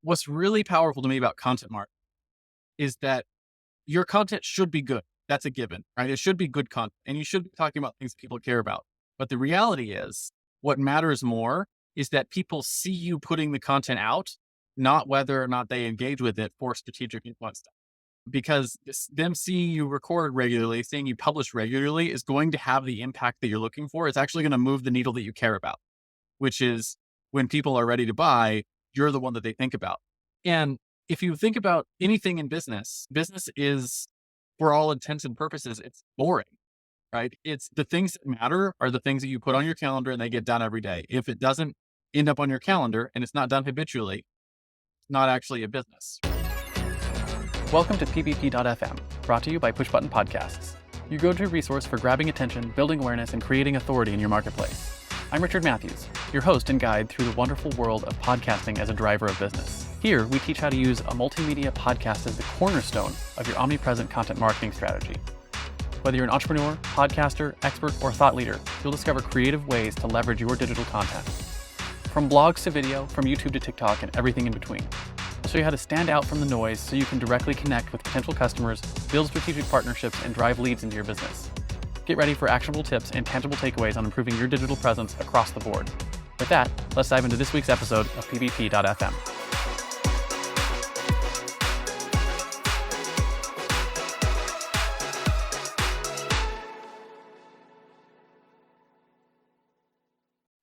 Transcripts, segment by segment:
What's really powerful to me about content marketing is that your content should be good. That's a given, right? It should be good content and you should be talking about things that people care about. But the reality is what matters more is that people see you putting the content out, not whether or not they engage with it for strategic influence. Because them seeing you record regularly, seeing you publish regularly is going to have the impact that you're looking for. It's actually going to move the needle that you care about, which is when people are ready to buy, you're the one that they think about. And if you think about anything in business, business is, for all intents and purposes, it's boring, right? It's the things that matter are the things that you put on your calendar and they get done every day. If it doesn't end up on your calendar and it's not done habitually, it's not actually a business. Welcome to PvP.fm, brought to you by Pushbutton Podcasts, your go-to resource for grabbing attention, building awareness, and creating authority in your marketplace. I'm Richard Matthews, your host and guide through the wonderful world of podcasting as a driver of business. Here, we teach how to use a multimedia podcast as the cornerstone of your omnipresent content marketing strategy. Whether you're an entrepreneur, podcaster, expert, or thought leader, you'll discover creative ways to leverage your digital content. From blogs to video, from YouTube to TikTok, and everything in between. I'll show you how to stand out from the noise so you can directly connect with potential customers, build strategic partnerships, and drive leads into your business. Get ready for actionable tips and tangible takeaways on improving your digital presence across the board. With that, let's dive into this week's episode of PvP.fm.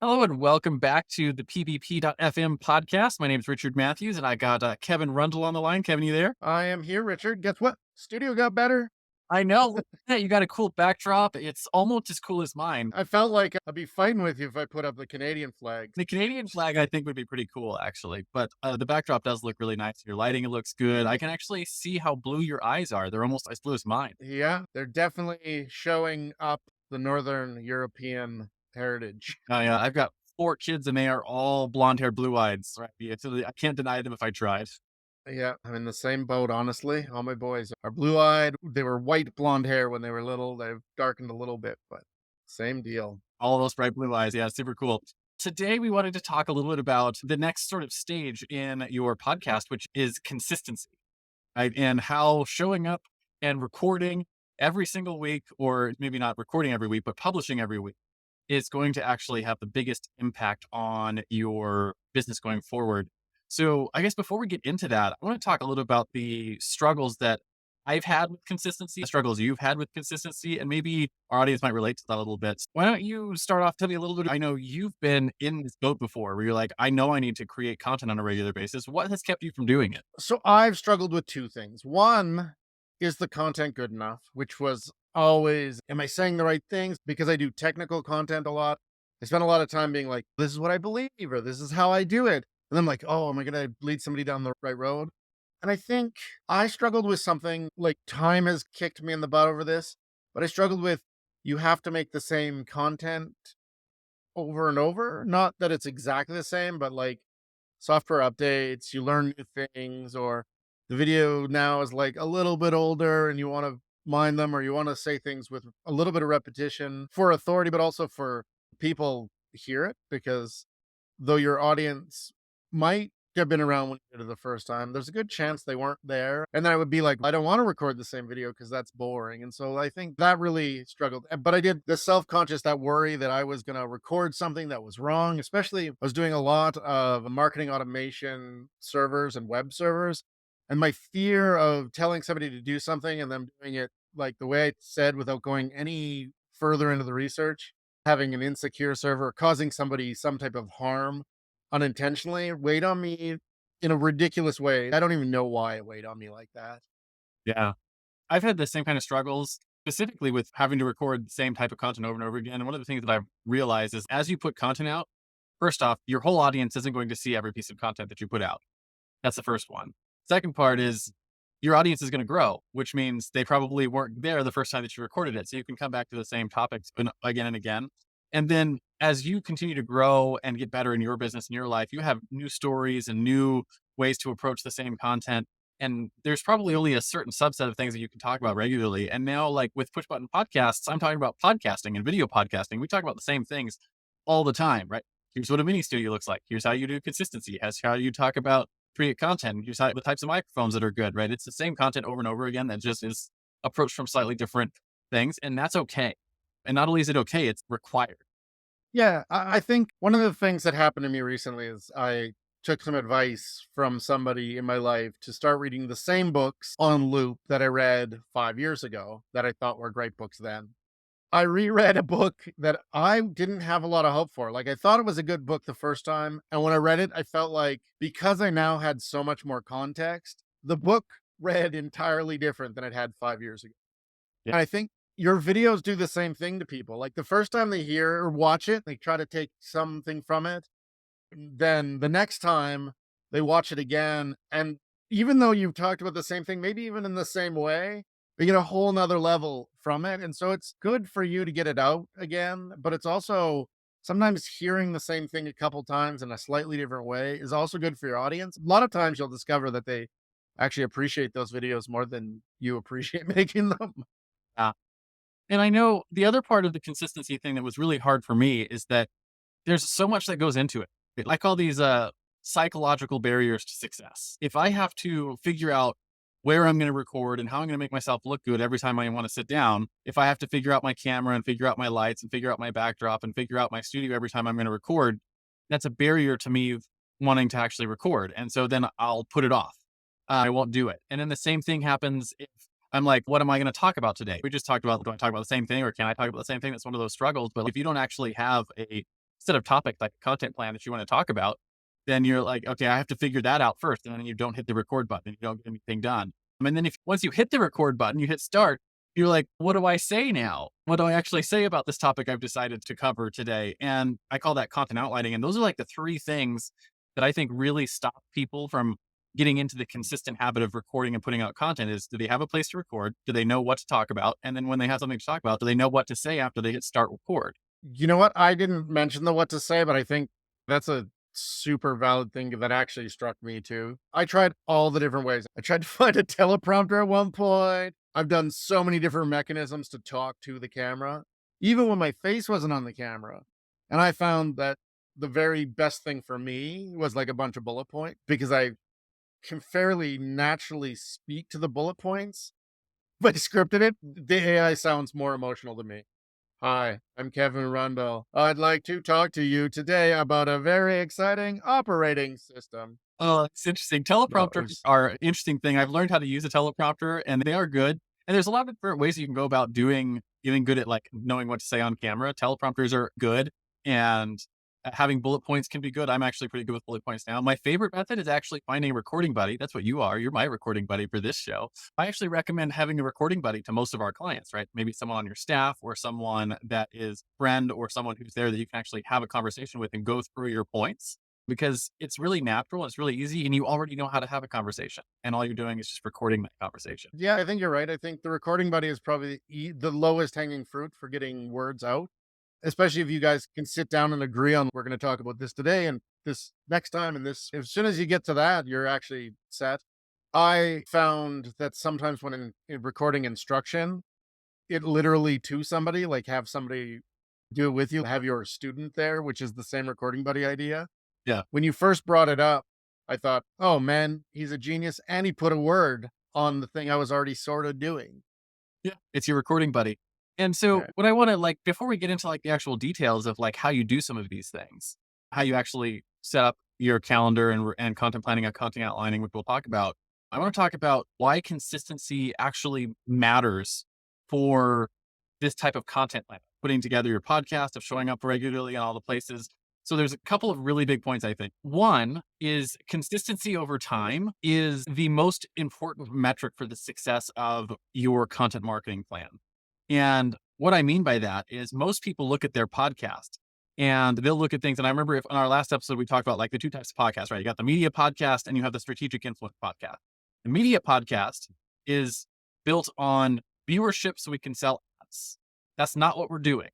Hello and welcome back to the PvP.fm podcast. My name is Richard Matthews and I got Kevin Rundle on the line. Kevin, you there? I am here, Richard. Guess what? Studio got better. I know. Yeah, you got a cool backdrop. It's almost as cool as mine. I felt like I'd be fighting with you if I put up the Canadian flag. The Canadian flag, I think, would be pretty cool, actually. But the backdrop does look really nice. Your lighting, it looks good. I can actually see how blue your eyes are. They're almost as blue as mine. Yeah, they're definitely showing up the Northern European heritage. Yeah, I've got 4 kids and they are all blonde-haired, blue-eyed. Right? I can't deny them if I tried. Yeah, I'm in the same boat, honestly. All my boys are blue-eyed. They were white blonde hair when they were little. They've darkened a little bit, but same deal. All those bright blue eyes. Yeah, super cool. Today, we wanted to talk a little bit about the next sort of stage in your podcast, which is consistency, right? And how showing up and recording every single week, or maybe not recording every week, but publishing every week, is going to actually have the biggest impact on your business going forward. So I guess before we get into that, I want to talk a little about the struggles that I've had with consistency, the struggles you've had with consistency, and maybe our audience might relate to that a little bit. Why don't you start off, tell me a little bit. I know you've been in this boat before where you're like, I know I need to create content on a regular basis. What has kept you from doing it? So I've struggled with two things. One, is the content good enough? Which was always, am I saying the right things? Because I do technical content a lot. I spend a lot of time being like, this is what I believe, or this is how I do it. And I'm like, oh, am I going to lead somebody down the right road? And I think I struggled with something like time has kicked me in the butt over this, but I struggled with you have to make the same content over and over. Not that it's exactly the same, but like software updates, you learn new things, or the video now is like a little bit older and you want to mind them, or you want to say things with a little bit of repetition for authority, but also for people to hear it. Because though your audience might have been around when you did it the first time, there's a good chance they weren't there. And then I would be like, I don't want to record the same video because that's boring. And so I think that really struggled. But I did the self-conscious, that worry that I was going to record something that was wrong. Especially I was doing a lot of marketing automation servers and web servers. And my fear of telling somebody to do something and them doing it like the way I said without going any further into the research, having an insecure server, causing somebody some type of harm unintentionally, weighed on me in a ridiculous way. I don't even know why it weighed on me like that. Yeah. I've had the same kind of struggles, specifically with having to record the same type of content over and over again. And one of the things that I've realized is as you put content out, first off, your whole audience isn't going to see every piece of content that you put out. That's the first one. Second part is your audience is going to grow, which means they probably weren't there the first time that you recorded it. So you can come back to the same topics again and again. And then as you continue to grow and get better in your business and your life, you have new stories and new ways to approach the same content. And there's probably only a certain subset of things that you can talk about regularly. And now, like with Push Button Podcasts, I'm talking about podcasting and video podcasting. We talk about the same things all the time, right? Here's what a mini studio looks like. Here's how you do consistency. Here's how you talk about create content. You decide the types of microphones that are good, right? It's the same content over and over again that just is approached from slightly different things. And that's okay. And not only is it okay, it's required. Yeah, I think one of the things that happened to me recently is I took some advice from somebody in my life to start reading the same books on loop that I read 5 years ago that I thought were great books then. I reread a book that I didn't have a lot of hope for. Like, I thought it was a good book the first time. And when I read it, I felt like because I now had so much more context, the book read entirely different than it had 5 years ago. Yeah. And I think your videos do the same thing to people. Like the first time they hear or watch it, they try to take something from it. Then the next time they watch it again. And even though you've talked about the same thing, maybe even in the same way, they get a whole nother level from it. And so it's good for you to get it out again. But it's also sometimes hearing the same thing a couple times in a slightly different way is also good for your audience. A lot of times you'll discover that they actually appreciate those videos more than you appreciate making them. Uh, and I know the other part of the consistency thing that was really hard for me is that there's so much that goes into it. Like all these psychological barriers to success. If I have to figure out where I'm going to record and how I'm going to make myself look good every time I want to sit down, if I have to figure out my camera and figure out my lights and figure out my backdrop and figure out my studio every time I'm going to record, that's a barrier to me wanting to actually record. And so then I'll put it off. I won't do it. And then the same thing happens if I'm like, what am I going to talk about today? We just talked about, do I talk about the same thing or can I talk about the same thing? That's one of those struggles. But if you don't actually have a set of topic, like a content plan that you want to talk about, then you're like, okay, I have to figure that out first. And then you don't hit the record button. You don't get anything done. And then once you hit the record button, you hit start, you're like, what do I say now? What do I actually say about this topic I've decided to cover today? And I call that content outlining. And those are like the three things that I think really stop people from getting into the consistent habit of recording and putting out content is, do they have a place to record? Do they know what to talk about? And then when they have something to talk about, do they know what to say after they hit start record? You know what? I didn't mention the what to say, but I think that's a super valid thing that actually struck me too. I tried all the different ways. I tried to find a teleprompter at one point. I've done so many different mechanisms to talk to the camera, even when my face wasn't on the camera. And I found that the very best thing for me was like a bunch of bullet points because I can fairly naturally speak to the bullet points. If I scripted it, the AI sounds more emotional to me. Hi, I'm Kevin Rundle. I'd like to talk to you today about a very exciting operating system. Oh, it's interesting. No, it Teleprompters was, are an interesting thing. I've learned how to use a teleprompter and they are good. And there's a lot of different ways you can go about getting good at like knowing what to say on camera. Teleprompters are good and having bullet points can be good. I'm actually pretty good with bullet points now. My favorite method is actually finding a recording buddy. That's what you are. You're my recording buddy for this show. I actually recommend having a recording buddy to most of our clients, right? Maybe someone on your staff or someone that is friend or someone who's there that you can actually have a conversation with and go through your points because it's really natural. It's really easy and you already know how to have a conversation and all you're doing is just recording that conversation. yeah, I think you're right. I think the recording buddy is probably the lowest hanging fruit for getting words out, especially if you guys can sit down and agree on we're going to talk about this today and this next time and this. As soon as you get to that, you're actually set. I found that sometimes when in recording instruction, it literally to somebody, like have somebody do it with you, have your student there, which is the same recording buddy idea. Yeah. When you first brought it up, I thought, oh man, he's a genius. And he put a word on the thing I was already sort of doing. Yeah. It's your recording buddy. And so Yeah. what I want to like, before we get into like the actual details of like how you do some of these things, how you actually set up your calendar and content planning and content outlining, which we'll talk about, I want to talk about why consistency actually matters for this type of content plan, putting together your podcast, of showing up regularly in all the places. So there's a couple of really big points, I think. One is consistency over time is the most important metric for the success of your content marketing plan. And what I mean by that is most people look at their podcast and they'll look at things. And I remember if on our last episode, we talked about like the two types of podcasts, right? You got the media podcast and you have the strategic influence podcast. The media podcast is built on viewership so we can sell ads. That's not what we're doing.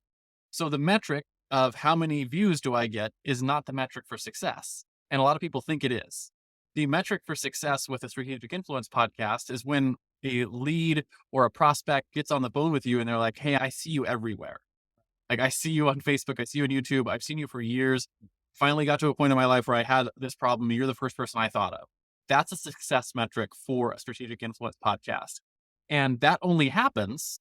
So the metric of how many views do I get is not the metric for success. And a lot of people think it is. The metric for success with a strategic influence podcast is when a lead or a prospect gets on the phone with you and they're like, hey, I see you everywhere. Like I see you on Facebook, I see you on YouTube. I've seen you for years. Finally got to a point in my life where I had this problem. You're the first person I thought of. That's a success metric for a strategic influence podcast. And that only happens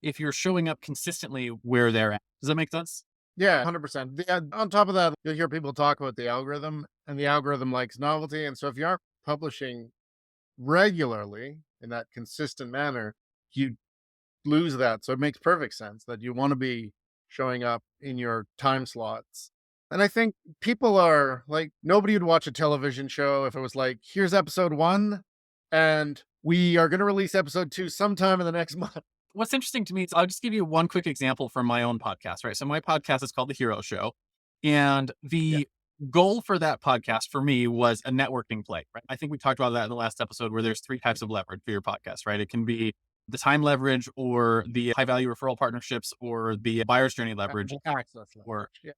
if you're showing up consistently where they're at. Does that make sense? Yeah, 100%. On top of that, you'll hear people talk about the algorithm, and the algorithm likes novelty. And so if you aren't publishing regularly in that consistent manner, you lose that. So it makes perfect sense that you want to be showing up in your time slots. And I think people are like, nobody would watch a television show if it was like, here's episode one, and we are going to release episode two sometime in the next month. What's interesting to me is I'll just give you one quick example from my own podcast, right? So my podcast is called The Hero Show. And Yeah. the goal for that podcast for me was a networking play, right? I think we talked about that in the last episode where there's three types of leverage for your podcast, right? It can be the time leverage or the high value referral partnerships or the buyer's journey leverage. Access Or leverage. Yeah.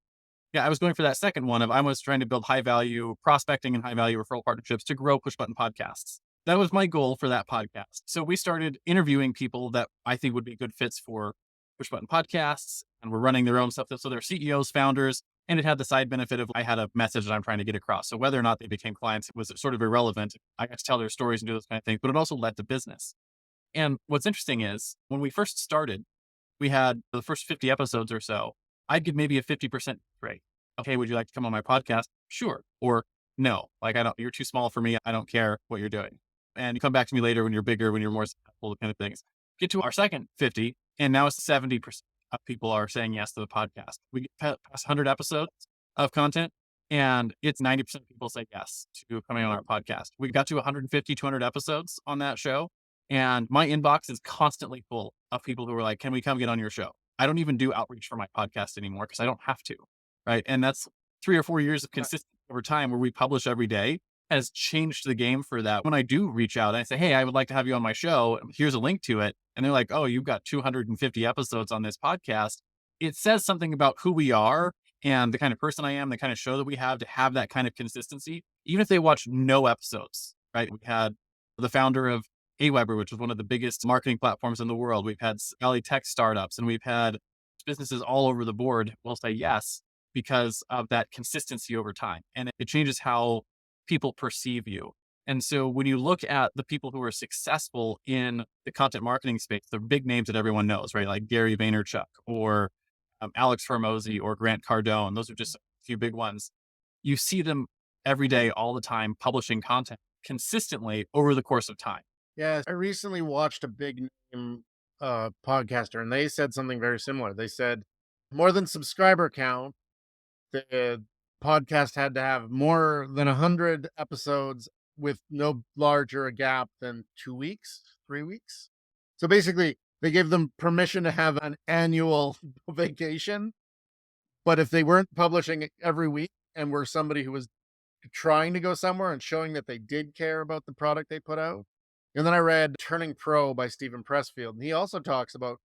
yeah, I was going for that second one of I was trying to build high value prospecting and high value referral partnerships to grow push button podcasts. That was my goal for that podcast. So we started interviewing people that I think would be good fits for push button podcasts, and we're running their own stuff. So they're CEOs, founders, and it had the side benefit of I had a message that I'm trying to get across. So whether or not they became clients was sort of irrelevant. I got to tell their stories and do those kind of things, but it also led to business. And what's interesting is when we first started, we had the first 50 episodes or so, I'd give maybe a 50% rate. Okay, would you like to come on my podcast? Sure. Or no, like you're too small for me. I don't care what you're doing. And you come back to me later when you're bigger, when you're more successful, kind of things. Get to our second 50, and now it's 70% of people are saying yes to the podcast. We get past 100 episodes of content, and it's 90% of people say yes to coming on our podcast. We got to 150, 200 episodes on that show, and my inbox is constantly full of people who are like, can we come get on your show? I don't even do outreach for my podcast anymore because I don't have to, right? And that's 3 or 4 years of consistency over time where we publish every day has changed the game for that. When I do reach out and I say, hey, I would like to have you on my show, here's a link to it. And they're like, oh, you've got 250 episodes on this podcast. It says something about who we are and the kind of person I am, the kind of show that we have to have that kind of consistency, even if they watch no episodes, right? We had the founder of Aweber, which is one of the biggest marketing platforms in the world. We've had Valley Tech startups, and we've had businesses all over the board will say yes because of that consistency over time. And it changes how people perceive you. And so when you look at the people who are successful in the content marketing space, the big names that everyone knows, right? Like Gary Vaynerchuk or Alex Hormozy or Grant Cardone, those are just a few big ones. You see them every day, all the time, publishing content consistently over the course of time. Yeah. I recently watched a big name podcaster, and they said something very similar. They said more than subscriber count, the podcast had to have more than 100 episodes with no larger a gap than 2 weeks, 3 weeks. So basically, they gave them permission to have an annual vacation. But if they weren't publishing it every week and were somebody who was trying to go somewhere and showing that they did care about the product they put out. And then I read Turning Pro by Stephen Pressfield, and he also talks about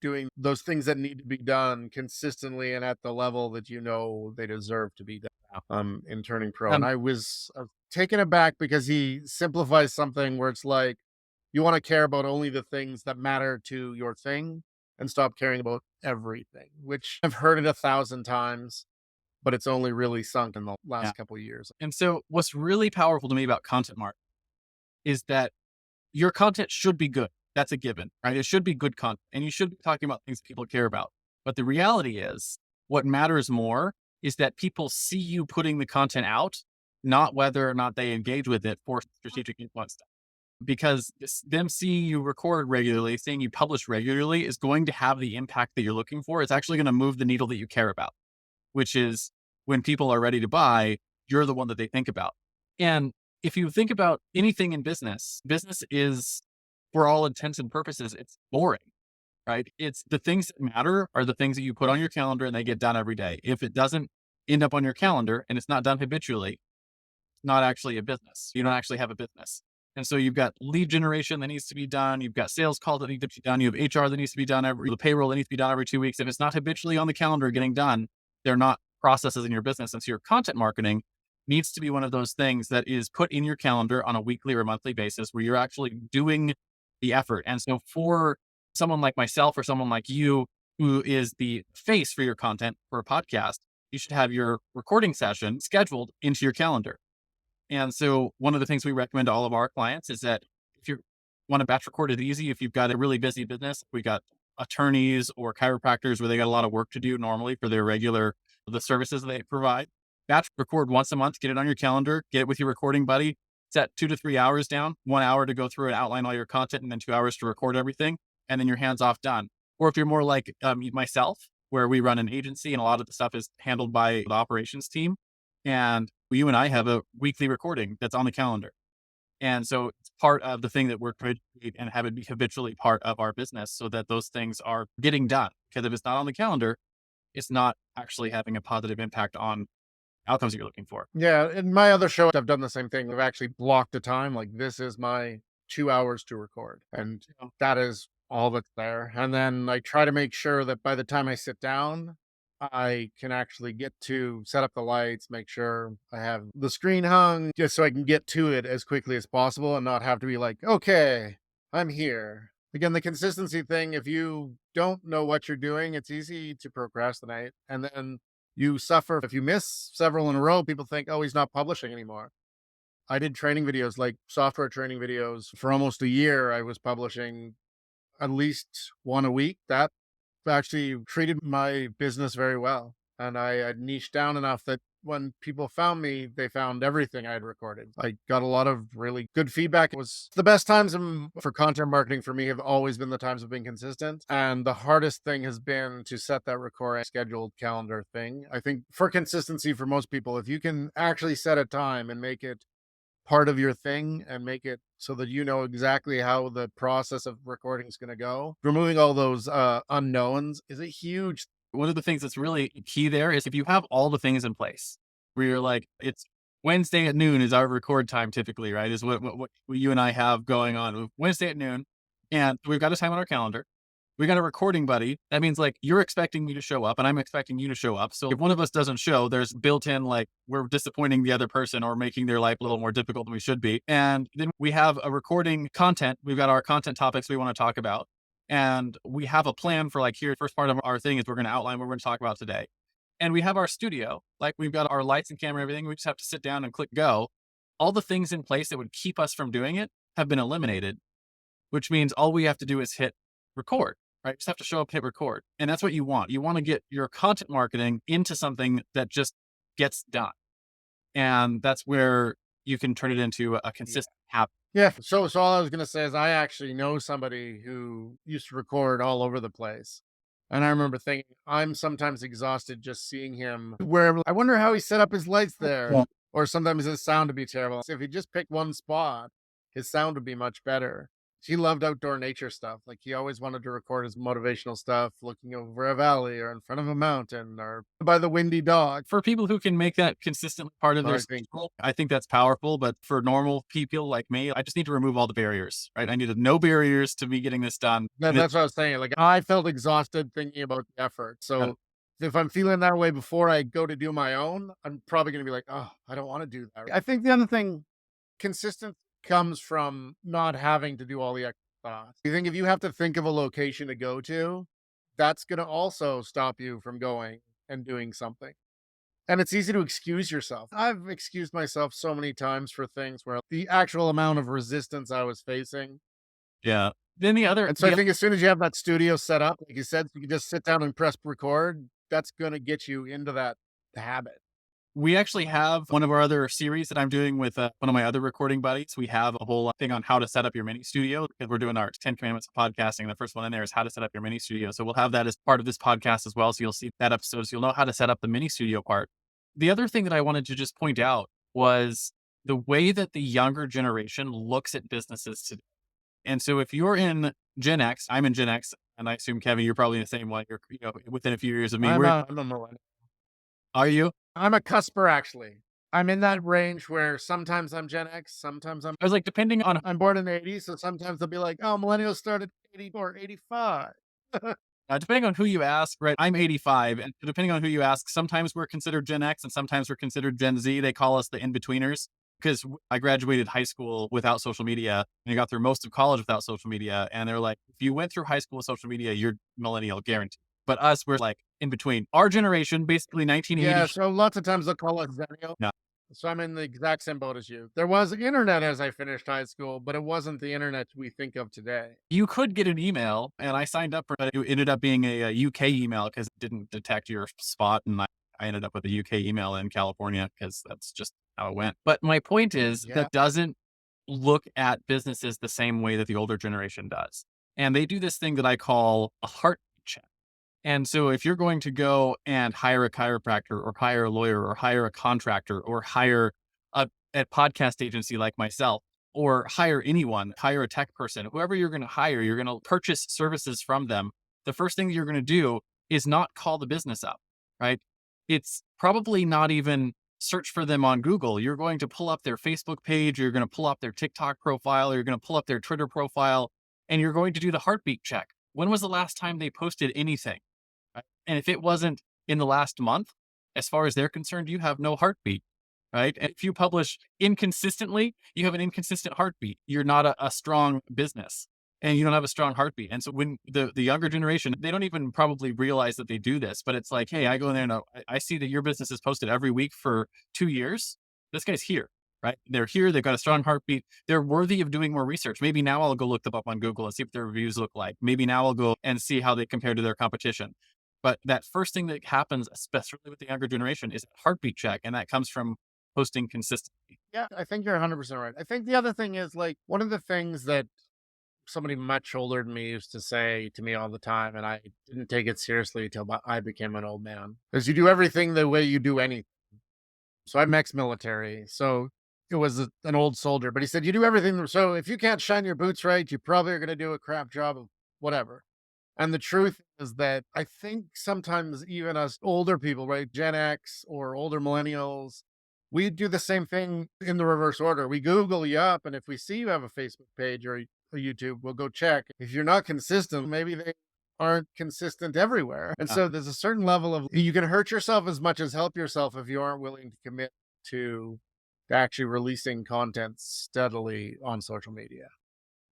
doing those things that need to be done consistently and at the level that you know they deserve to be done in Turning Pro. And I was taken aback because he simplifies something where it's like you want to care about only the things that matter to your thing and stop caring about everything, which I've heard it 1,000 times, but it's only really sunk in the last couple of years. And so what's really powerful to me about content marketing is that your content should be good. That's a given, right? It should be good content, and you should be talking about things that people care about. But the reality is what matters more is that people see you putting the content out, not whether or not they engage with it for strategic influence stuff. Because them seeing you record regularly, seeing you publish regularly is going to have the impact that you're looking for. It's actually going to move the needle that you care about, which is when people are ready to buy, you're the one that they think about. And if you think about anything in business, business is, for all intents and purposes, it's boring, right? It's the things that matter are the things that you put on your calendar and they get done every day. If it doesn't end up on your calendar and it's not done habitually, it's not actually a business. You don't actually have a business. And so you've got lead generation that needs to be done. You've got sales calls that need to be done. You have HR that needs to be done the payroll that needs to be done every 2 weeks. If it's not habitually on the calendar getting done, they're not processes in your business. And so your content marketing needs to be one of those things that is put in your calendar on a weekly or monthly basis where you're actually doing the effort. And so for someone like myself or someone like you, who is the face for your content for a podcast, you should have your recording session scheduled into your calendar. And so one of the things we recommend to all of our clients is that if you want to batch record it easy, if you've got a really busy business, we got attorneys or chiropractors where they got a lot of work to do normally for their the services they provide. Batch record once a month, get it on your calendar, get it with your recording buddy, set 2 to 3 hours down, 1 hour to go through and outline all your content, and then 2 hours to record everything. And then your hands off done. Or if you're more like myself, where we run an agency and a lot of the stuff is handled by the operations team. And you and I have a weekly recording that's on the calendar. And so it's part of the thing that we're trying to create and have it be habitually part of our business so that those things are getting done. Because if it's not on the calendar, it's not actually having a positive impact on outcomes that you're looking for. Yeah, in my other show, I've done the same thing. I've actually blocked a time, like this is my 2 hours to record, and that is all that's there. And then I try to make sure that by the time I sit down, I can actually get to set up the lights, make sure I have the screen hung, just so I can get to it as quickly as possible and not have to be like, okay, I'm here. Again, the consistency thing, if you don't know what you're doing, it's easy to procrastinate. And then you suffer if you miss several in a row. People think, oh, he's not publishing anymore. I did training videos, like software training videos, for almost a year. I was publishing at least one a week. That actually treated my business very well. And I had niched down enough that when people found me, they found everything I had recorded. I got a lot of really good feedback. It was the best times for content marketing for me have always been the times of being consistent. And the hardest thing has been to set that record scheduled calendar thing. I think for consistency for most people, if you can actually set a time and make it part of your thing and make it so that you know exactly how the process of recording is going to go, removing all those unknowns is a huge. One of the things that's really key there is if you have all the things in place where you're like, it's Wednesday at noon is our record time typically, right? Is what you and I have going on Wednesday at noon. And we've got a time on our calendar. We got a recording buddy. That means like you're expecting me to show up and I'm expecting you to show up. So if one of us doesn't show, there's built in like we're disappointing the other person or making their life a little more difficult than we should be. And then we have a recording content. We've got our content topics we want to talk about. And we have a plan for like here, first part of our thing is we're going to outline what we're going to talk about today. And we have our studio, like we've got our lights and camera, everything. We just have to sit down and click go. All the things in place that would keep us from doing it have been eliminated, which means all we have to do is hit record, right? Just have to show up, hit record. And that's what you want. You want to get your content marketing into something that just gets done. And that's where you can turn it into a consistent habit. Yeah. So all I was going to say is I actually know somebody who used to record all over the place. And I remember thinking, I'm sometimes exhausted just seeing him where I wonder how he set up his lights there. Yeah. Or sometimes his sound would be terrible. So if he just picked one spot, his sound would be much better. He loved outdoor nature stuff. Like he always wanted to record his motivational stuff, looking over a valley or in front of a mountain or by the windy dog. For people who can make that consistently part of their schedule, I think that's powerful. But for normal people like me, I just need to remove all the barriers, right? I needed no barriers to me getting this done. That's what I was saying. Like I felt exhausted thinking about the effort. So if I'm feeling that way before I go to do my own, I'm probably going to be like, oh, I don't want to do that. I think the other thing, consistent comes from not having to do all the extra thoughts. You think if you have to think of a location to go to, that's going to also stop you from going and doing something. And it's easy to excuse yourself. I've excused myself so many times for things where the actual amount of resistance I was facing. Yeah. Then I think as soon as you have that studio set up, like you said, you can just sit down and press record. That's going to get you into that habit. We actually have one of our other series that I'm doing with one of my other recording buddies. We have a whole thing on how to set up your mini studio because we're doing our 10 commandments of podcasting. The first one in there is how to set up your mini studio. So we'll have that as part of this podcast as well. So you'll see that episode. So you'll know how to set up the mini studio part. The other thing that I wanted to just point out was the way that the younger generation looks at businesses today. And so if you're in Gen X, I'm in Gen X, and I assume, Kevin, you're probably the same one. You're within a few years of me. I'm a millennial. Are you? I'm a cusper, actually. I'm in that range where sometimes I'm Gen X, sometimes I was like, depending on... I'm born in the 80s, so sometimes they'll be like, oh, millennials started 84, 85. Depending on who you ask, right? I'm 85, and depending on who you ask, sometimes we're considered Gen X and sometimes we're considered Gen Z. They call us the in-betweeners because I graduated high school without social media and I got through most of college without social media. And they're like, if you went through high school with social media, you're millennial, guaranteed. But us, we're like in between. Our generation, basically 1980. Yeah, so lots of times they'll call us Zennial. No. So I'm in the exact same boat as you. There was internet as I finished high school, but it wasn't the internet we think of today. You could get an email, and I signed up for it. It ended up being a UK email because it didn't detect your spot, and I ended up with a UK email in California because that's just how it went. But my point is Yeah. that doesn't look at businesses the same way that the older generation does. And they do this thing that I call a heart check. And so if you're going to go and hire a chiropractor or hire a lawyer or hire a contractor or hire a podcast agency like myself, or hire anyone, hire a tech person, whoever you're going to hire, you're going to purchase services from them. The first thing you're going to do is not call the business up, right? It's probably not even search for them on Google. You're going to pull up their Facebook page, you're going to pull up their TikTok profile, you're going to pull up their Twitter profile, and you're going to do the heartbeat check. When was the last time they posted anything? Right? And if it wasn't in the last month, as far as they're concerned, you have no heartbeat, right? And if you publish inconsistently, you have an inconsistent heartbeat. You're not a strong business and you don't have a strong heartbeat. And so when the younger generation, they don't even probably realize that they do this, but it's like, hey, I go in there and I see that your business is posted every week for 2 years. This guy's here, right? They're here. They've got a strong heartbeat. They're worthy of doing more research. Maybe now I'll go look them up on Google and see what their reviews look like. Maybe now I'll go and see how they compare to their competition. But that first thing that happens, especially with the younger generation, is a heartbeat check. And that comes from posting consistently. Yeah, I think you're 100% right. I think the other thing is like one of the things that somebody much older than me used to say to me all the time, and I didn't take it seriously until I became an old man, is you do everything the way you do anything. So I'm ex-military. So it was an old soldier, but he said, you do everything. So if you can't shine your boots right, you probably are going to do a crap job of whatever. And the truth is that I think sometimes even us older people, right, Gen X or older millennials, we do the same thing in the reverse order. We Google you up, and if we see you have a Facebook page or a YouTube, we'll go check. If you're not consistent, maybe they aren't consistent everywhere. And so there's a certain level of you can hurt yourself as much as help yourself if you aren't willing to commit to actually releasing content steadily on social media.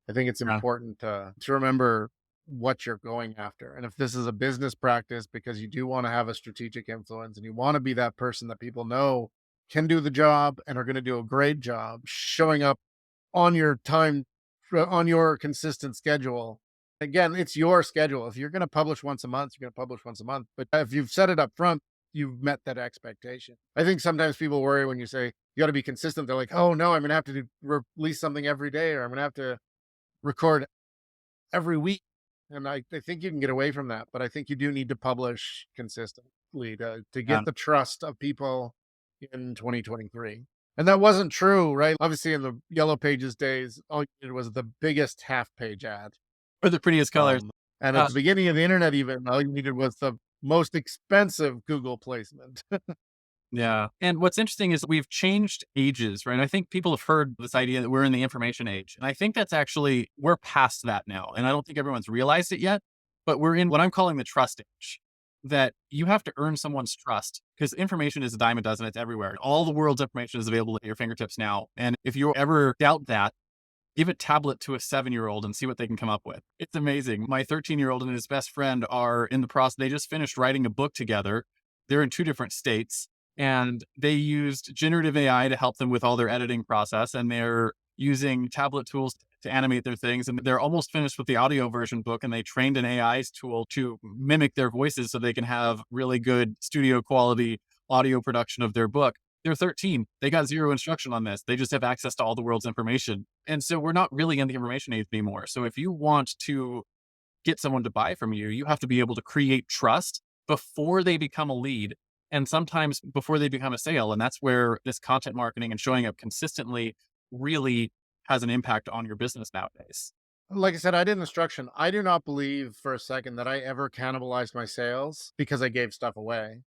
I think it's Yeah. important to remember what you're going after. And if this is a business practice because you do want to have a strategic influence and you want to be that person that people know can do the job and are going to do a great job showing up on your time, on your consistent schedule. Again, it's your schedule. If you're going to publish once a month, you're going to publish once a month. But if you've set it up front, you've met that expectation. I think sometimes people worry when you say you got to be consistent. They're like, oh no, I'm going to have to release something every day, or I'm going to have to record every week. And I think you can get away from that, but I think you do need to publish consistently to Yeah. get the trust of people in 2023. And that wasn't true, right? Obviously, in the Yellow Pages days, all you did was the biggest half page ad. Or the prettiest colors. And at the beginning of the internet, even all you needed was the most expensive Google placement. Yeah. And what's interesting is we've changed ages, right? I think people have heard this idea that we're in the information age. And I think that's actually, we're past that now. And I don't think everyone's realized it yet, but we're in what I'm calling the trust age, that you have to earn someone's trust because information is a dime a dozen. It's everywhere. All the world's information is available at your fingertips now. And if you ever doubt that, give a tablet to a 7-year-old and see what they can come up with. It's amazing. My 13-year-old and his best friend are in the process. They just finished writing a book together. They're in 2 different states. And they used generative AI to help them with all their editing process. And they're using tablet tools to animate their things. And they're almost finished with the audio version book. And they trained an AI tool to mimic their voices so they can have really good studio quality audio production of their book. They're 13. They got zero instruction on this. They just have access to all the world's information. And so we're not really in the information age anymore. So if you want to get someone to buy from you, you have to be able to create trust before they become a lead and sometimes before they become a sale. And that's where this content marketing and showing up consistently really has an impact on your business nowadays. Like I said, I did instruction. I do not believe for a second that I ever cannibalized my sales because I gave stuff away.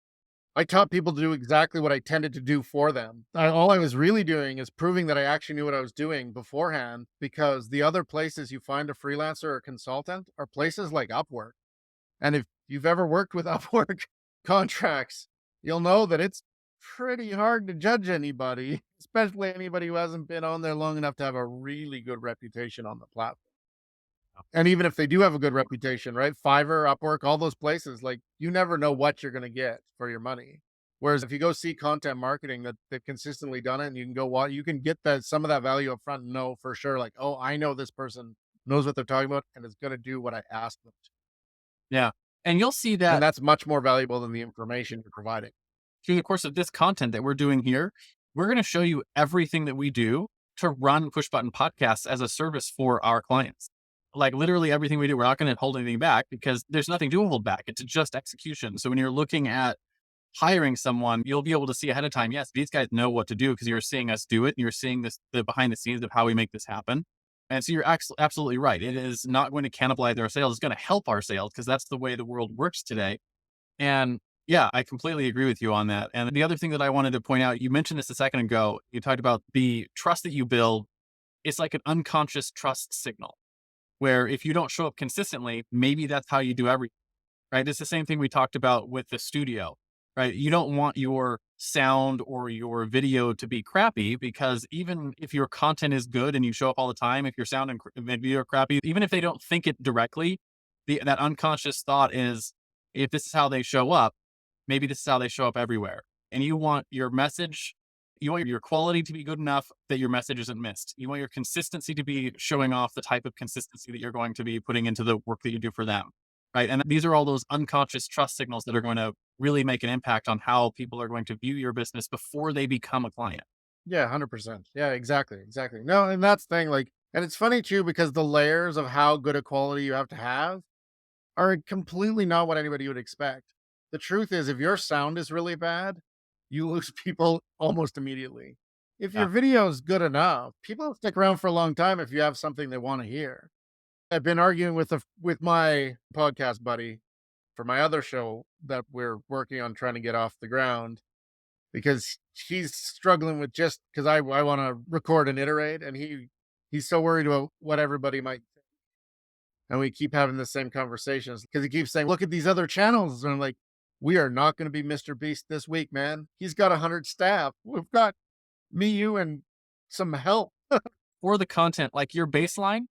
I taught people to do exactly what I tended to do for them. All I was really doing is proving that I actually knew what I was doing beforehand, because the other places you find a freelancer or consultant are places like Upwork. And if you've ever worked with Upwork contracts, you'll know that it's pretty hard to judge anybody, especially anybody who hasn't been on there long enough to have a really good reputation on the platform. And even if they do have a good reputation, right? Fiverr, Upwork, all those places, like you never know what you're going to get for your money. Whereas if you go see content marketing that they've consistently done it and you can go watch, you can get that some of that value up front and know for sure, like, oh, I know this person knows what they're talking about and is going to do what I asked them to. Yeah. And you'll see And that that's much more valuable than the information you're providing. through the course of this content that we're doing here, we're going to show you everything that we do to run push button podcasts as a service for our clients. Like literally everything we do, we're not going to hold anything back because there's nothing to hold back. It's just execution. So when you're looking at hiring someone, you'll be able to see ahead of time, yes, these guys know what to do because you're seeing us do it. And you're seeing the behind the scenes of how we make this happen. And so you're absolutely right. It is not going to cannibalize our sales. It's going to help our sales because that's the way the world works today. And yeah, I completely agree with you on that. And the other thing that I wanted to point out, you mentioned this a second ago. You talked about the trust that you build. It's like an unconscious trust signal where if you don't show up consistently, maybe that's how you do everything, right? It's the same thing we talked about with the studio, right? You don't want your sound or your video to be crappy because even if your content is good and you show up all the time, if your sound and video are crappy, even if they don't think it directly, that unconscious thought is, if this is how they show up, maybe this is how they show up everywhere. And you want your message, you want your quality to be good enough that your message isn't missed. You want your consistency to be showing off the type of consistency that you're going to be putting into the work that you do for them. Right. And these are all those unconscious trust signals that are going to really make an impact on how people are going to view your business before they become a client. Yeah, 100%. Yeah, exactly. Exactly. No, and that's the thing. Like, and it's funny too, because the layers of how good a quality you have to have are completely not what anybody would expect. The truth is, if your sound is really bad, you lose people almost immediately. If Yeah. your video is good enough, people stick around for a long time if you have something they want to hear. I've been arguing with my podcast buddy for my other show that we're working on trying to get off the ground because he's struggling with just because I want to record and iterate, and he's so worried about what everybody might. And we keep having the same conversations because he keeps saying, look at these other channels. And I'm like, we are not going to be Mr. Beast this week, man. He's got 100 staff. We've got me, you, and some help. For the content, like your baseline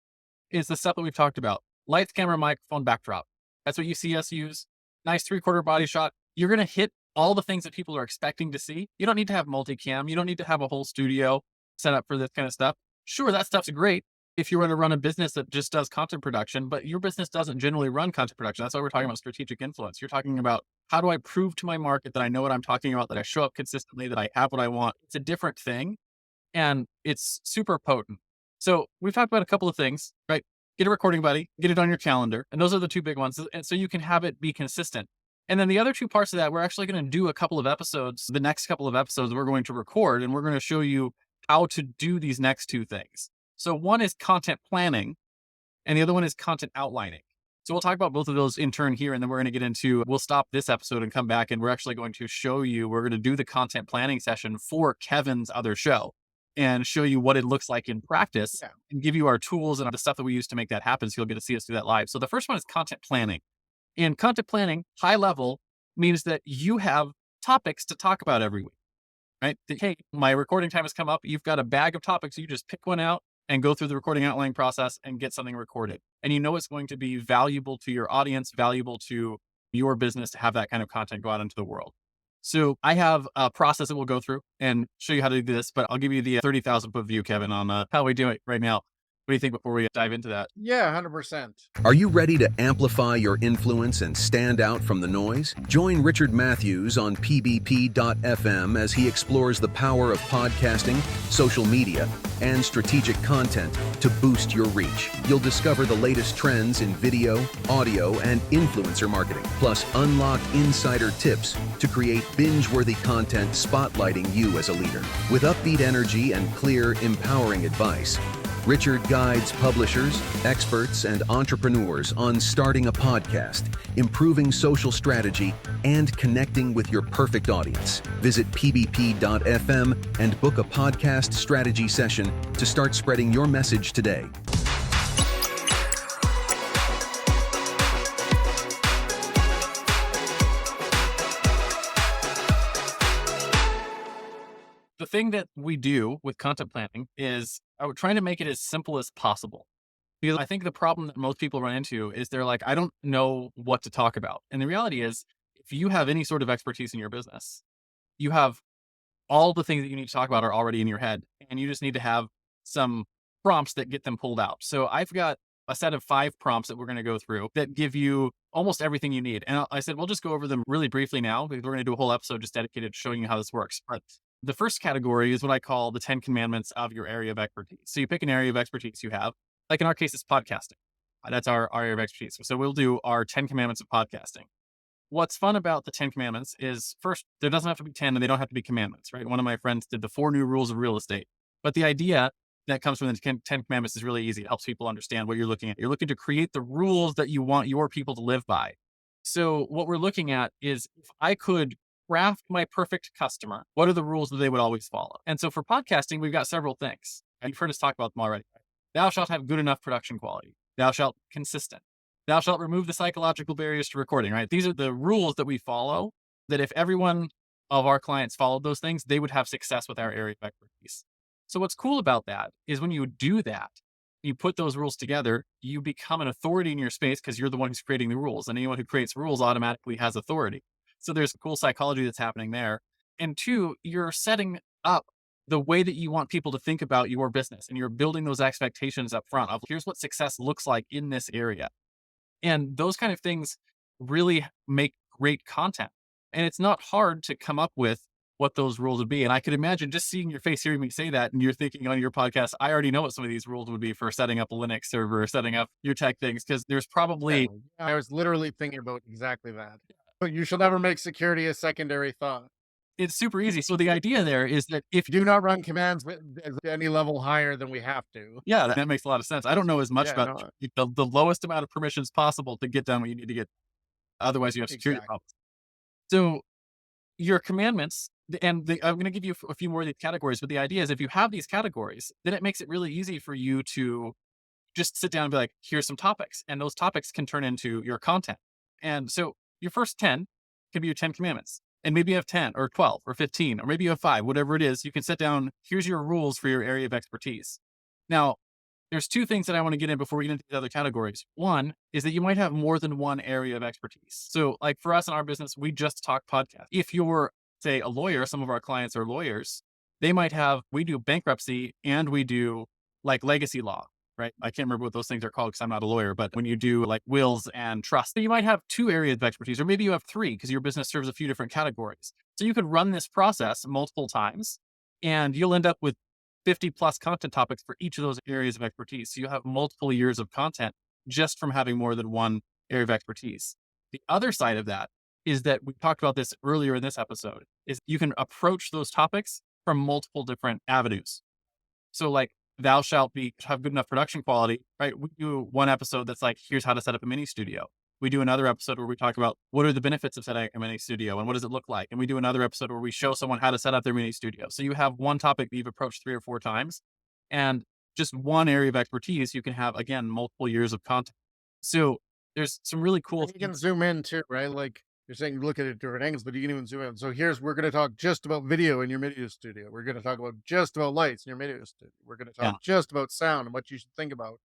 is the stuff that we've talked about. Lights, camera, microphone, backdrop. That's what you see us use. Nice 3/4 body shot. You're going to hit all the things that people are expecting to see. You don't need to have multicam. You don't need to have a whole studio set up for this kind of stuff. Sure, that stuff's great if you were to run a business that just does content production, but your business doesn't generally run content production. That's why we're talking about strategic influence. You're talking about how do I prove to my market that I know what I'm talking about, that I show up consistently, that I have what I want. It's a different thing and it's super potent. So we've talked about a couple of things, right? Get a recording buddy, get it on your calendar. And those are the two big ones. And so you can have it be consistent. And then the other two parts of that, we're actually going to do a couple of episodes. The next couple of episodes we're going to record, and we're going to show you how to do these next two things. So one is content planning and the other one is content outlining. So we'll talk about both of those in turn here. And then we're going to get into, we'll stop this episode and come back and we're actually going to show you, we're going to do the content planning session for Kevin's other show and show you what it looks like in practice and give you our tools and the stuff that we use to make that happen. So you'll get to see us do that live. So the first one is content planning. And content planning, high level, means that you have topics to talk about every week, right? Hey, my recording time has come up. You've got a bag of topics. You just pick one out and go through the recording outlining process and get something recorded. And you know it's going to be valuable to your audience, valuable to your business to have that kind of content go out into the world. So I have a process that we'll go through and show you how to do this, but I'll give you the 30,000 foot view, Kevin, on how we do it right now. What do you think before we dive into that? Yeah, 100%. Are you ready to amplify your influence and stand out from the noise? Join Richard Matthews on pbp.fm as he explores the power of podcasting, social media, and strategic content to boost your reach. You'll discover the latest trends in video, audio, and influencer marketing, plus unlock insider tips to create binge-worthy content spotlighting you as a leader. With upbeat energy and clear, empowering advice, Richard guides publishers, experts, and entrepreneurs on starting a podcast, improving social strategy, and connecting with your perfect audience. Visit pbp.fm and book a podcast strategy session to start spreading your message today. The thing that we do with content planning is we're trying to make it as simple as possible. Because I think the problem that most people run into is they're like, I don't know what to talk about. And the reality is, if you have any sort of expertise in your business, you have all the things that you need to talk about are already in your head, and you just need to have some prompts that get them pulled out. So I've got a set of 5 prompts that we're going to go through that give you almost everything you need. And I said, we'll just go over them really briefly now because we're going to do a whole episode just dedicated to showing you how this works. But the first category is what I call the 10 commandments of your area of expertise. So you pick an area of expertise you have, like in our case, it's podcasting. That's our area of expertise. So we'll do our 10 commandments of podcasting. What's fun about the 10 commandments is first, there doesn't have to be 10 and they don't have to be commandments, right? One of my friends did the 4 new rules of real estate. But the idea that comes from the 10 commandments is really easy. It helps people understand what you're looking at. You're looking to create the rules that you want your people to live by. So what we're looking at is if I could craft my perfect customer, what are the rules that they would always follow? And so for podcasting, we've got several things. And you've heard us talk about them already. Thou shalt have good enough production quality. Thou shalt be consistent. Thou shalt remove the psychological barriers to recording, right? These are the rules that we follow that if everyone of our clients followed those things, they would have success with our area of expertise. So what's cool about that is when you do that, you put those rules together, you become an authority in your space because you're the one who's creating the rules. And anyone who creates rules automatically has authority. So there's cool psychology that's happening there. And 2, you're setting up the way that you want people to think about your business. And you're building those expectations up front of here's what success looks like in this area. And those kind of things really make great content. And it's not hard to come up with what those rules would be. And I could imagine just seeing your face, hearing me say that, and you're thinking on your podcast, I already know what some of these rules would be for setting up a Linux server, setting up your tech things, because there's probably, I was literally thinking about exactly that. But you should never make security a secondary thought. it's super easy. So the idea there is that if Do not run commands at any level higher than we have to. yeah, that makes a lot of sense. I don't know as much Yeah, about no, the lowest amount of permissions possible to get done what you need to get. Otherwise, you have security exactly. problems. So your commandments, I'm going to give you a few more of these categories, but the idea is if you have these categories, then it makes it really easy for you to just sit down and be like, here's some topics. And those topics can turn into your content. And so your first 10 can be your 10 commandments. And maybe you have 10 or 12 or 15, or maybe you have 5, whatever it is. You can sit down, here's your rules for your area of expertise. Now, there's 2 things that I want to get in before we get into the other categories. One is that you might have more than one area of expertise. So like for us in our business, we just talk podcast. If you're, say, a lawyer, some of our clients are lawyers, we do bankruptcy and we do like legacy law, right? I can't remember what those things are called because I'm not a lawyer, but when you do like wills and trust, you might have 2 areas of expertise, or maybe you have 3 because your business serves a few different categories. So you could run this process multiple times and you'll end up with 50 plus content topics for each of those areas of expertise. So you have multiple years of content just from having more than one area of expertise. The other side of that is that we talked about this earlier in this episode is you can approach those topics from multiple different avenues. So like thou shalt have good enough production quality, right? We do one episode that's like, here's how to set up a mini studio. We do another episode where we talk about what are the benefits of setting a mini studio and what does it look like? And we do another episode where we show someone how to set up their mini studio. So you have one topic that you've approached 3 or 4 times and just one area of expertise, you can have, again, multiple years of content. So there's some really cool You can things. zoom in too, right? Like you're saying, look at it different angles, but you can even zoom in. So we're going to talk just about video in your video studio. We're going to talk about just about lights in your video studio. We're going to Yeah. talk just about sound and what you should think about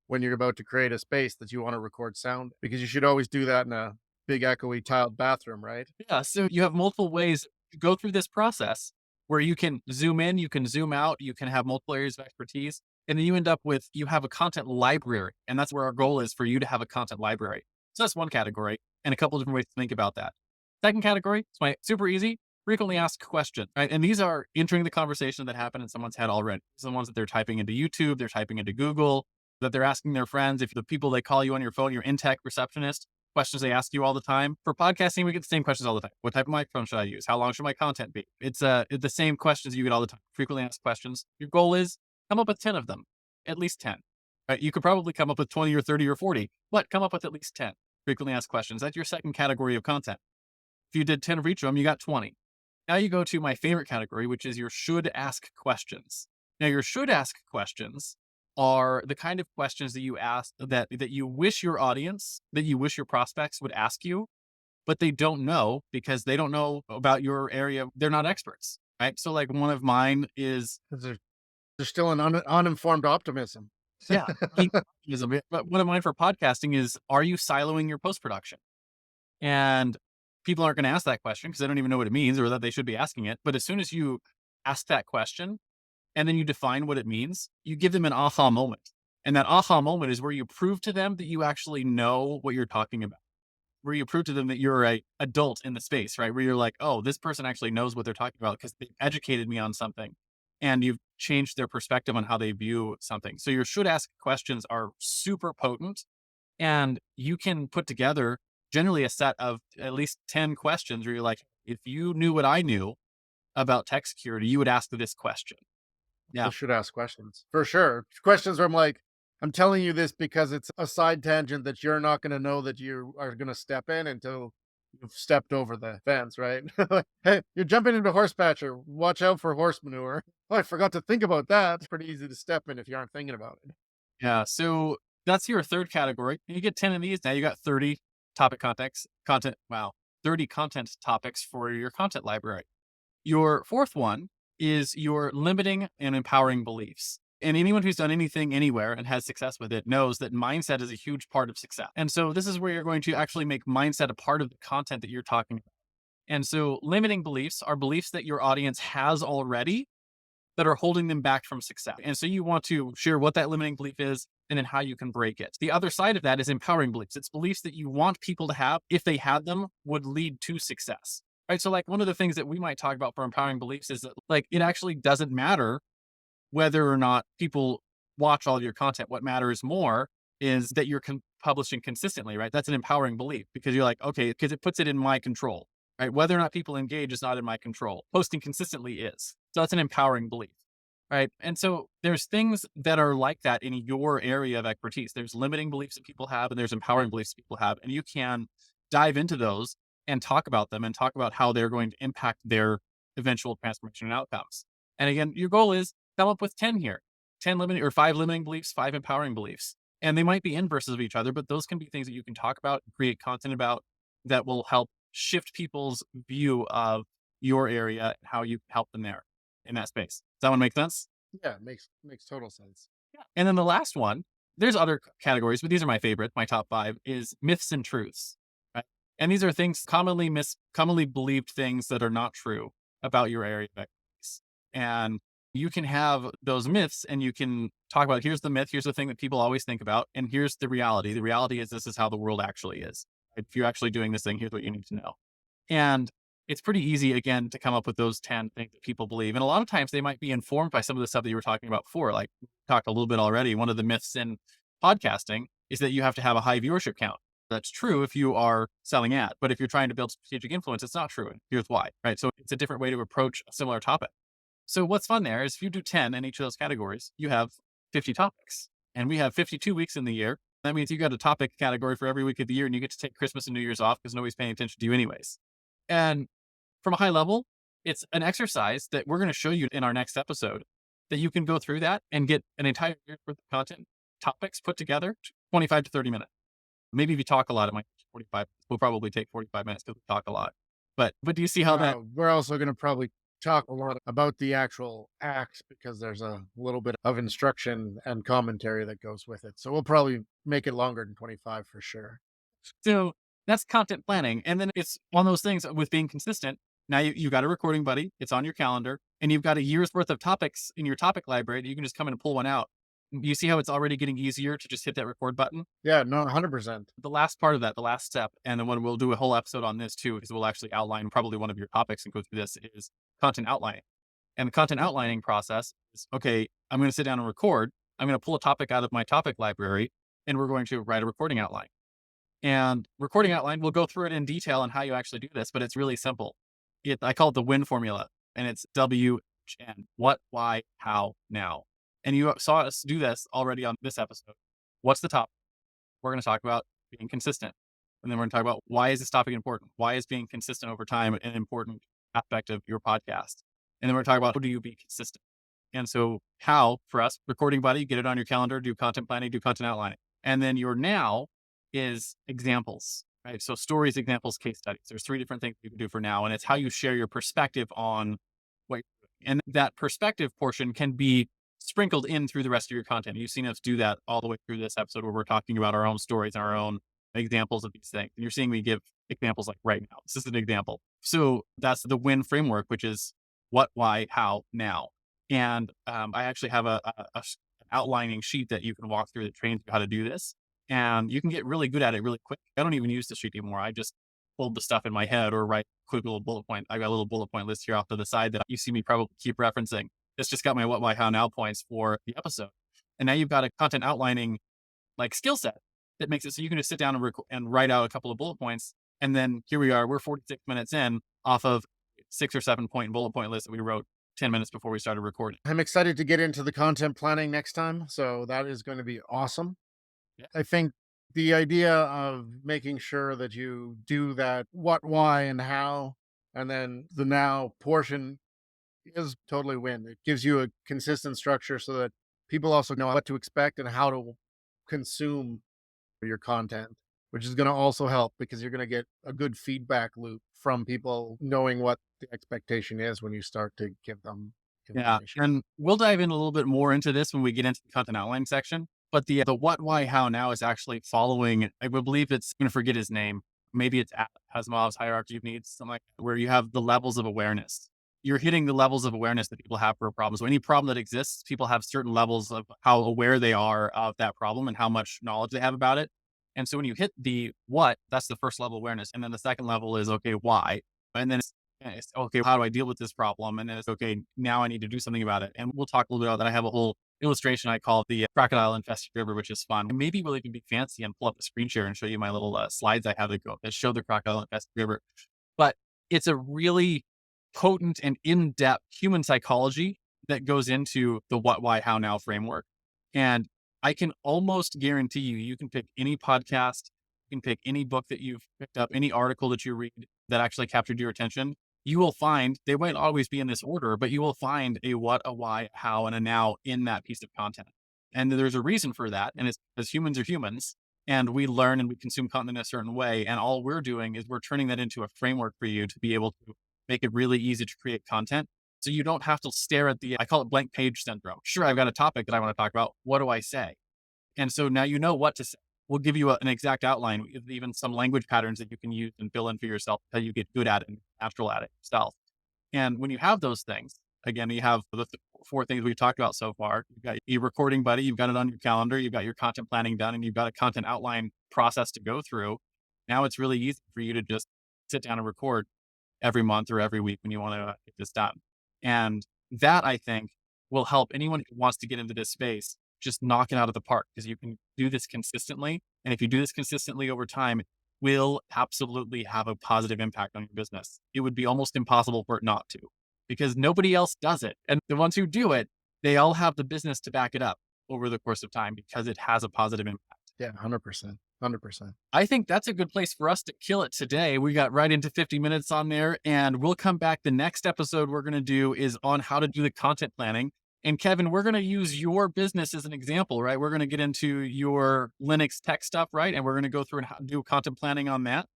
when you're about to create a space that you want to record sound, because you should always do that in a big echoey tiled bathroom, right? Yeah. So you have multiple ways to go through this process where you can zoom in, you can zoom out, you can have multiple areas of expertise. And then you end up with, you have a content library. And that's where our goal is for you to have a content library. So that's one category and a couple of different ways to think about that. Second category, it's my super easy, frequently asked questions, right? And these are entering the conversation that happened in someone's head already. These are the ones that they're typing into YouTube, they're typing into Google, that they're asking their friends. If the people they call you on your phone, your in-tech receptionist, questions they ask you all the time. For podcasting, we get the same questions all the time. What type of microphone should I use? How long should my content be? It's the same questions you get all the time, frequently asked questions. Your goal is come up with 10 of them, at least 10. Right? You could probably come up with 20 or 30 or 40, but come up with at least 10 frequently asked questions. That's your second category of content. If you did 10 of each of them, you got 20. Now you go to my favorite category, which is your should ask questions. Now your should ask questions are the kind of questions that you ask that you wish your audience, that you wish your prospects would ask you, but they don't know because they don't know about your area. They're not experts, right? So like one of mine is, 'Cause there's still an uninformed optimism. yeah, but one of mine for podcasting is, are you siloing your post-production? And people aren't going to ask that question because they don't even know what it means or that they should be asking it. But as soon as you ask that question and then you define what it means, you give them an aha moment. And that aha moment is where you prove to them that you actually know what you're talking about, where you prove to them that you're a adult in the space, right? Where you're like, oh, this person actually knows what they're talking about because they educated me on something and you've changed their perspective on how they view something. So your should ask questions are super potent, and you can put together generally a set of at least 10 questions where you're like, if you knew what I knew about tech security, you would ask this question. I Yeah. should ask questions for sure. Questions where I'm like, I'm telling you this because it's a side tangent that you're not going to know that you are going to step in until you've stepped over the fence, right? Like, hey, you're jumping into horse pasture. Watch out for horse manure. Oh, I forgot to think about that. It's pretty easy to step in if you aren't thinking about it. Yeah. So that's your third category. You get 10 of these. Now you got 30 topic content. Wow. 30 content topics for your content library. Your fourth one is your limiting and empowering beliefs. And anyone who's done anything anywhere and has success with it knows that mindset is a huge part of success. And so this is where you're going to actually make mindset a part of the content that you're talking about. And so limiting beliefs are beliefs that your audience has already that are holding them back from success. And so you want to share what that limiting belief is and then how you can break it. The other side of that is empowering beliefs. It's beliefs that you want people to have, if they had them, would lead to success. Right. So like one of the things that we might talk about for empowering beliefs is that like it actually doesn't matter whether or not people watch all of your content. What matters more is that you're publishing consistently, right? That's an empowering belief because you're like, okay, because it puts it in my control, right? Whether or not people engage is not in my control. Posting consistently is. So that's an empowering belief, right? And so there's things that are like that in your area of expertise. There's limiting beliefs that people have and there's empowering beliefs that people have. And you can dive into those and talk about them and talk about how they're going to impact their eventual transformation and outcomes. And again, your goal is come up with 10 here, 10 limiting or 5 limiting beliefs, 5 empowering beliefs. And they might be inverses of each other, but those can be things that you can talk about, create content about that will help shift people's view of your area and how you help them there in that space. Does that one make sense? Yeah, makes total sense. Yeah. And then the last one, there's other categories, but these are my favorite. My top 5 is myths and truths. Right? And these are things commonly believed things that are not true about your area of expertise. And you can have those myths and you can talk about, here's the myth, here's the thing that people always think about, and here's the reality. The reality is this is how the world actually is. If you're actually doing this thing, here's what you need to know. And it's pretty easy, again, to come up with those 10 things that people believe. And a lot of times they might be informed by some of the stuff that you were talking about before. Like we talked a little bit already. One of the myths in podcasting is that you have to have a high viewership count. That's true if you are selling ads, but if you're trying to build strategic influence, it's not true. And here's why, right? So it's a different way to approach a similar topic. So what's fun there is if you do 10 in each of those categories, you have 50 topics and we have 52 weeks in the year. That means you got a topic category for every week of the year and you get to take Christmas and New Year's off because nobody's paying attention to you anyways. And from a high level, it's an exercise that we're going to show you in our next episode that you can go through that and get an entire year's worth of content topics put together, 25 to 30 minutes. Maybe if you talk a lot, it might take 45. We'll probably take 45 minutes because we talk a lot. But do you see how that We're also going to probably talk a lot about the actual acts because there's a little bit of instruction and commentary that goes with it. So we'll probably make it longer than 25 for sure. So that's content planning. And then it's one of those things with being consistent. Now you got a recording buddy, it's on your calendar, and you've got a year's worth of topics in your topic library that you can just come in and pull one out. You see how it's already getting easier to just hit that record button? Yeah, no, 100%. The last part of that, the last step, and then we'll do a whole episode on this too, because we'll actually outline probably one of your topics and go through this is content outlining. And the content outlining process is, okay, I'm going to sit down and record. I'm going to pull a topic out of my topic library and we're going to write a recording outline. And recording outline, we'll go through it in detail on how you actually do this, but it's really simple. I call it the WIN formula, and it's WHN, what, why, how, now. And you saw us do this already on this episode. What's the topic? We're going to talk about being consistent. And then we're going to talk about why is this topic important? Why is being consistent over time an important aspect of your podcast? And then we're going to talk about how do you be consistent? And so how, for us, recording buddy, get it on your calendar, do content planning, do content outlining. And then your now is examples, right? So stories, examples, case studies. There's 3 different things you can do for now. And it's how you share your perspective on what you're doing. And that perspective portion can be sprinkled in through the rest of your content. You've seen us do that all the way through this episode where we're talking about our own stories and our own examples of these things. And you're seeing me give examples like right now. This is an example. So that's the WIN framework, which is what, why, how, now. And I actually have an outlining sheet that you can walk through that trains you how to do this. And you can get really good at it really quick. I don't even use the sheet anymore. I just hold the stuff in my head or write quick little bullet point. I got a little bullet point list here off to the side that you see me probably keep referencing. This just got my what, why, how, now points for the episode. And now you've got a content outlining like skill set that makes it so you can just sit down and write out a couple of bullet points. And then here we are, we're 46 minutes in off of 6 or 7 point bullet point list that we wrote 10 minutes before we started recording. I'm excited to get into the content planning next time. So that is going to be awesome. Yeah. I think the idea of making sure that you do that what, why, and how, and then the now portion is totally win. It gives you a consistent structure so that people also know what to expect and how to consume your content, which is going to also help because you're going to get a good feedback loop from people knowing what the expectation is when you start to give them Yeah. information. And we'll dive in a little bit more into this when we get into the content outline section. But the what, why, how now is actually following, I would believe it's, I'm going to forget his name. Maybe it's Asimov's hierarchy of needs, something like that, where you have the levels of awareness. You're hitting the levels of awareness that people have for a problem. So any problem that exists, people have certain levels of how aware they are of that problem and how much knowledge they have about it. And so when you hit the what, that's the first level of awareness. And then the second level is, okay, why? And then it's okay, how do I deal with this problem? And then it's okay, now I need to do something about it. And we'll talk a little bit about that. I have a whole illustration I call the crocodile infested river, which is fun. And maybe we'll even be fancy and pull up a screen share and show you my little slides I have that show the crocodile infested river. But it's a really potent and in-depth human psychology that goes into the what, why, how, now framework. And I can almost guarantee you can pick any podcast, you can pick any book that you've picked up, any article that you read that actually captured your attention. You will find, they might always be in this order, but you will find a what, a why, a how, and a now in that piece of content. And there's a reason for that. And it's because humans are humans and we learn and we consume content in a certain way. And all we're doing is we're turning that into a framework for you to be able to make it really easy to create content. So you don't have to stare at I call it blank page syndrome. Sure, I've got a topic that I want to talk about. What do I say? And so now you know what to say. We'll give you an exact outline, even some language patterns that you can use and fill in for yourself until you get good at it and natural at it yourself. And when you have those things, again, you have the 4 things we've talked about so far. You've got your recording buddy, you've got it on your calendar, you've got your content planning done, and you've got a content outline process to go through. Now it's really easy for you to just sit down and record every month or every week when you want to get this done. And that, I think, will help anyone who wants to get into this space just knock it out of the park, because you can do this consistently. And if you do this consistently over time, it will absolutely have a positive impact on your business. It would be almost impossible for it not to, because nobody else does it. And the ones who do it, they all have the business to back it up over the course of time because it has a positive impact. Yeah, 100%. 100%. I think that's a good place for us to kill it today. We got right into 50 minutes on there, and we'll come back. The next episode we're going to do is on how to do the content planning. And Kevin, we're going to use your business as an example, right? We're going to get into your Linux tech stuff, right? And we're going to go through and do content planning on that.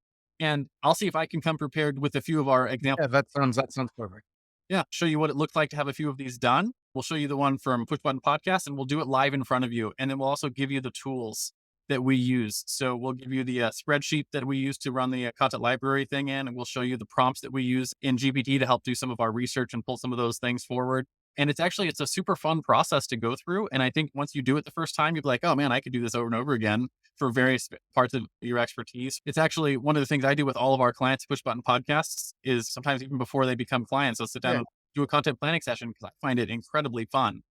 And I'll see if I can come prepared with a few of our examples. Yeah, that sounds perfect. Yeah, show you what it looks like to have a few of these done. We'll show you the one from Push Button Podcast, and we'll do it live in front of you. And then we'll also give you the tools that we use. So we'll give you the spreadsheet that we use to run the content library thing in, and we'll show you the prompts that we use in GPT to help do some of our research and pull some of those things forward. And it's a super fun process to go through. And I think once you do it the first time, you'll be like, oh man, I could do this over and over again for various parts of your expertise. It's actually one of the things I do with all of our clients, Push Button Podcasts, is sometimes even before they become clients, I'll sit down and do a content planning session because I find it incredibly fun.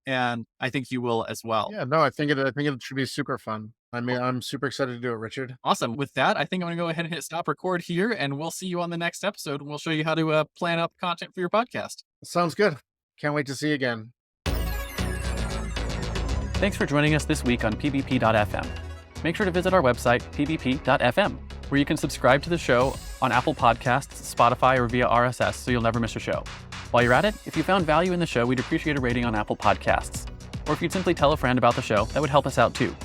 And I think you will as well. Yeah, no, I think it should be super fun. I mean, I'm super excited to do it, Richard. Awesome. With that, I think I'm going to go ahead and hit stop record here, and we'll see you on the next episode. And we'll show you how to plan out content for your podcast. Sounds good. Can't wait to see you again. Thanks for joining us this week on pbp.fm. Make sure to visit our website, pbp.fm, where you can subscribe to the show on Apple Podcasts, Spotify, or via RSS so you'll never miss a show. While you're at it, if you found value in the show, we'd appreciate a rating on Apple Podcasts. Or if you'd simply tell a friend about the show, that would help us out too.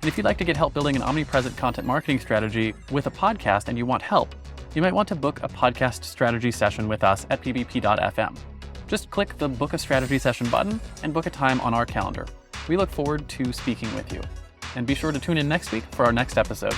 And if you'd like to get help building an omnipresent content marketing strategy with a podcast and you want help, you might want to book a podcast strategy session with us at pbp.fm. Just click the Book a Strategy Session button and book a time on our calendar. We look forward to speaking with you. And be sure to tune in next week for our next episode.